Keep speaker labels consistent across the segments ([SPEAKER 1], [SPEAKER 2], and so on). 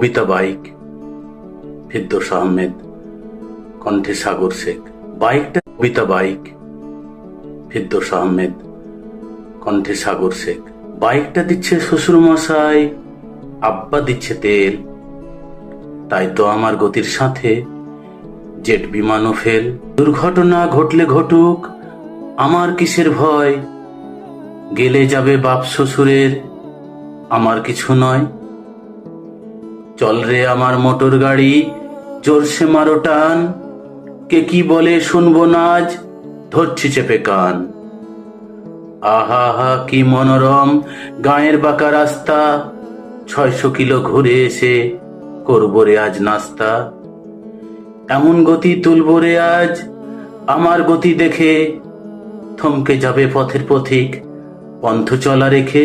[SPEAKER 1] কবিতা bike, Firdous Ahmed, কণ্ঠে সাগর শেখ। বাইকটা কবিতা bike, Firdous Ahmed, কণ্ঠে সাগর শেখ। বাইকটা দিচ্ছে শ্বশুর মশাই, আব্বা দিচ্ছে তেল, তাই তো আমার গতির সাথে জেট বিমানও ফেল। দুর্ঘটনা ঘটলে ঘটুক, আমার কিসের ভয়, গেলে যাবে বাপ শ্বশুরের, আমার কিছু নয়। চল রে আমার মোটর গাড়ি, জোরসে মারো টান, কে কি বলে শুনবো না আজ, ধরছি চেপে কান। আহা হা কি মনোরম গাঁয়ের বাঁকা রাস্তা, 600 কিলো ঘুরে এসে করবো রে আজ নাস্তা। এমন গতি তুলবো রে আজ, আমার গতি দেখে থমকে যাবে পথের পথিক পন্থ চলা রেখে।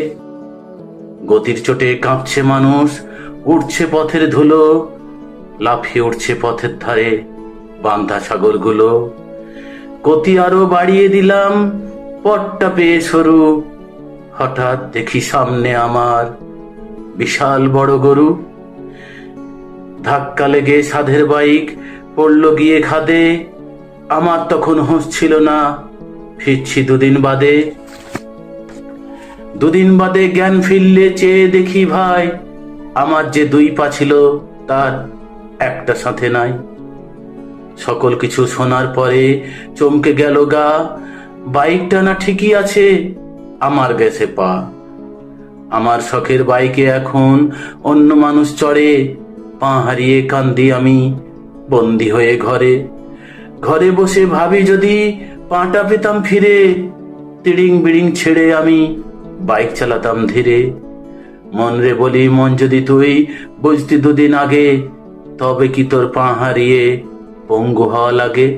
[SPEAKER 1] গতির চোটে কাঁপছে মানুষ, উঠছে পথের ধুলো, লাফিয়ে উঠছে পথের ধারে বান্ধা ছাগলগুলো। গতি আরো বাড়িয়ে দিলাম, পথটা পেয়ে সরু, হঠাৎ দেখি সামনে আমার বিশাল বড় গরু। ধাক্কা লেগে সাধের বাইক পড়ল গিয়ে খাদে, আমার তখন হুঁশ ছিল না, ফিরছি দুদিন বাদে। দুদিন বাদে জ্ঞান ফিরলে চেয়ে দেখি ভাই, আমার যে 2 পা ছিল তার একটা সাথে নাই। সকল কিছু শোনার পরে চমকে গেল গা, বাইকটা না ঠিকই আছে, আমার গেছে পা। আমার শখের বাইকে এখন অন্য মানুষ চড়ে, পা হারিয়ে কান্দি আমি বন্দি হয়ে ঘরে। ঘরে বসে ভাবি যদি পাটা পেতাম ফিরে, তিড়িং বিড়িং ছেড়ে আমি বাইক চালাতাম ধীরে। মন রে বলি মন যদি তুই বুঝতি 2 দিন আগে, তবে কি তোর পা হারিয়ে পঙ্গু হওয়া লাগে।